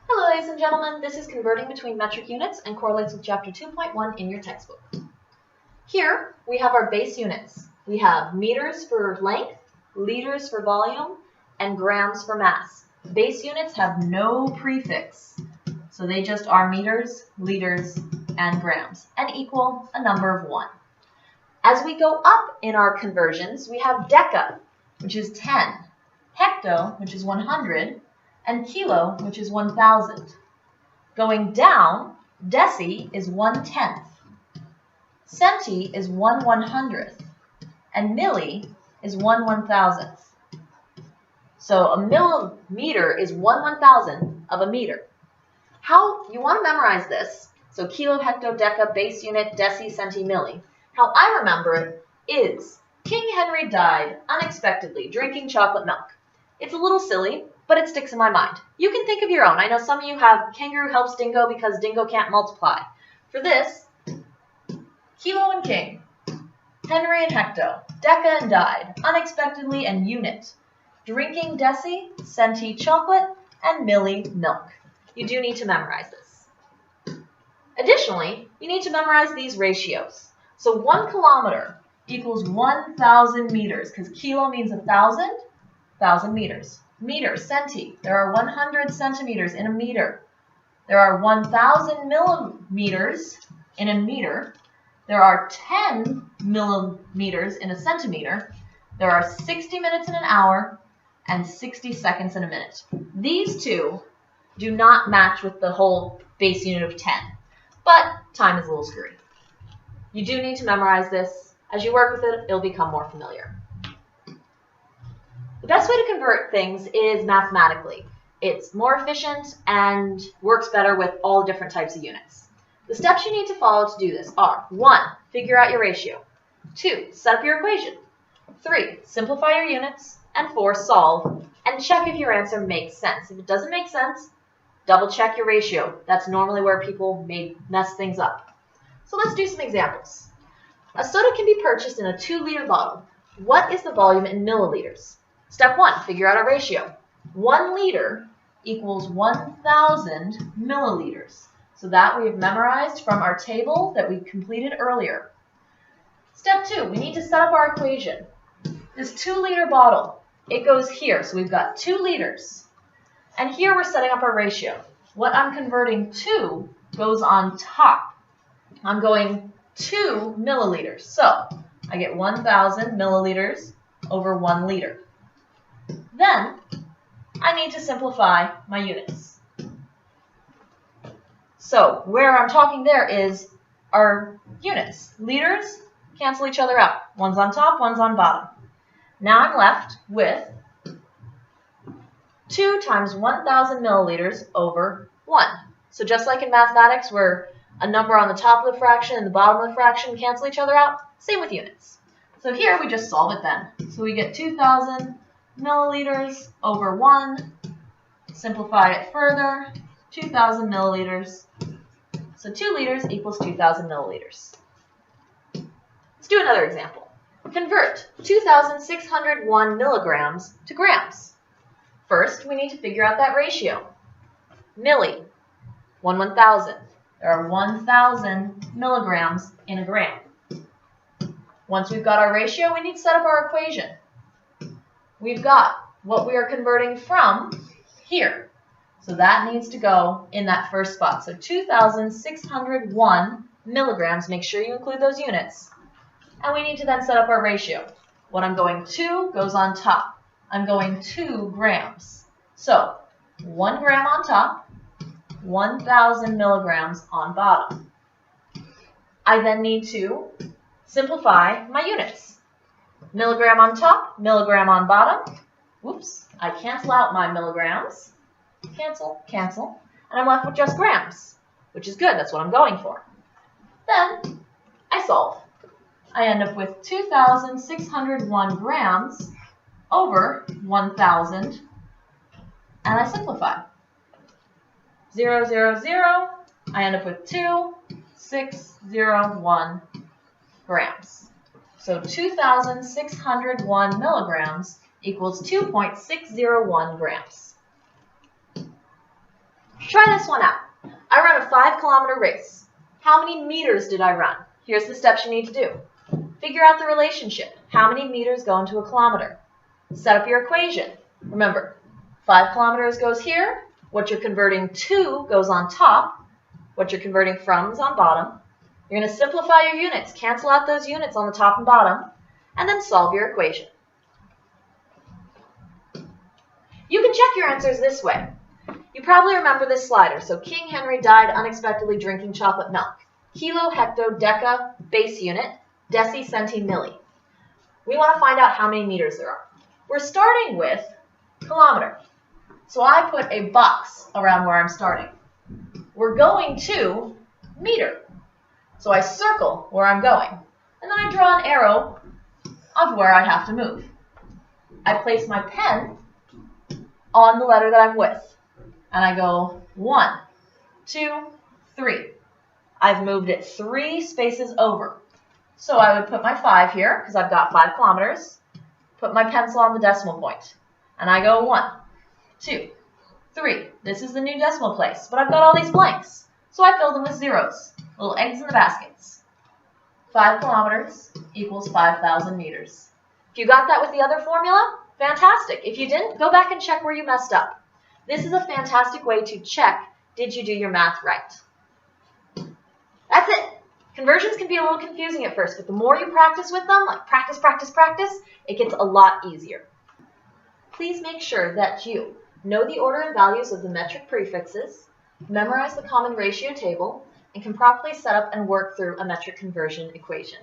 Hello ladies and gentlemen, this is Converting Between Metric Units and Correlates with Chapter 2.1 in your textbook. Here we have our base units. We have meters for length, liters for volume, and grams for mass. Base units have no prefix, so they just are meters, liters, and grams, and equal a number of 1. As we go up in our conversions, we have deca, which is 10, hecto, which is 100, and kilo, which is 1,000. Going down, deci is 1/10, centi is 1/100th, and milli is 1/1000th. So a millimeter is 1/1000 of a meter. How you want to memorize this? So kilo, hecto, deca, base unit, deci, centi, milli. How I remember it is King Henry died unexpectedly drinking chocolate milk. It's a little silly, but it sticks in my mind. You can think of your own. I know some of you have kangaroo helps dingo because dingo can't multiply. For this, kilo and king, Henry and hecto, deca and died, unexpectedly and unit, drinking deci, centi chocolate, and milli milk. You do need to memorize this. Additionally, you need to memorize these ratios. So 1 kilometer equals 1,000 meters because kilo means 1,000 meters. Meter, centi, there are 100 centimeters in a meter. There are 1,000 millimeters in a meter. There are 10 millimeters in a centimeter. There are 60 minutes in an hour and 60 seconds in a minute. These two do not match with the whole base unit of 10, but time is a little screwy. You do need to memorize this. As you work with it, it'll become more familiar. The best way to convert things is mathematically. It's more efficient and works better with all different types of units. The steps you need to follow to do this are 1. Figure out your ratio. 2. Set up your equation. 3. Simplify your units. And 4. Solve and check if your answer makes sense. If it doesn't make sense, double check your ratio. That's normally where people may mess things up. So let's do some examples. A soda can be purchased in a 2-liter bottle. What is the volume in milliliters? Step 1, figure out a ratio. 1 liter equals 1,000 milliliters. So that we have memorized from our table that we completed earlier. Step 2, we need to set up our equation. This 2-liter bottle, it goes here. So we've got 2 liters. And here we're setting up our ratio. What I'm converting to goes on top. I'm going 2 milliliters. So I get 1,000 milliliters over 1 liter. Then, I need to simplify my units. So, where I'm talking there is our units. Liters cancel each other out. One's on top, one's on bottom. Now I'm left with 2 times 1,000 milliliters over 1. So just like in mathematics where a number on the top of the fraction and the bottom of the fraction cancel each other out, same with units. So here we just solve it then. So we get 2,000 milliliters over 1, simplify it further, 2,000 milliliters. So 2 liters equals 2,000 milliliters. Let's do another example. Convert 2,601 milligrams to grams. First, we need to figure out that ratio. Milli, 1/1000. There are 1,000 milligrams in a gram. Once we've got our ratio, we need to set up our equation. We've got what we are converting from here. So that needs to go in that first spot. So 2,601 milligrams, make sure you include those units. And we need to then set up our ratio. What I'm going to goes on top. I'm going 2 grams. So 1 gram on top, 1,000 milligrams on bottom. I then need to simplify my units. Milligram on top, milligram on bottom. Whoops, I cancel out my milligrams. Cancel, cancel. And I'm left with just grams, which is good. That's what I'm going for. Then I solve. I end up with 2,601 grams over 1,000. And I simplify. 0, 0, 0. I end up with 2,601 grams. So 2,601 milligrams equals 2.601 grams. Try this one out. I run a 5-kilometer race. How many meters did I run? Here's the steps you need to do. Figure out the relationship. How many meters go into a kilometer? Set up your equation. Remember, 5 kilometers goes here. What you're converting to goes on top. What you're converting from is on bottom. You're going to simplify your units. Cancel out those units on the top and bottom, and then solve your equation. You can check your answers this way. You probably remember this slider. So King Henry died unexpectedly drinking chocolate milk. Kilo, hecto, deca, base unit, deci, centi, milli. We want to find out how many meters there are. We're starting with kilometer. So I put a box around where I'm starting. We're going to meter. So I circle where I'm going. And then I draw an arrow of where I have to move. I place my pen on the letter that I'm with. And I go 1, 2, 3. I've moved it 3 spaces over. So I would put my 5 here, because I've got 5 kilometers. Put my pencil on the decimal point. And I go 1, 2, 3. This is the new decimal place, but I've got all these blanks. So I fill them with zeros, little eggs in the baskets. 5 kilometers equals 5,000 meters. If you got that with the other formula, fantastic. If you didn't, go back and check where you messed up. This is a fantastic way to check, did you do your math right? That's it. Conversions can be a little confusing at first, but the more you practice with them, like practice, practice, practice, it gets a lot easier. Please make sure that you know the order and values of the metric prefixes, memorize the common ratio table, and can properly set up and work through a metric conversion equation.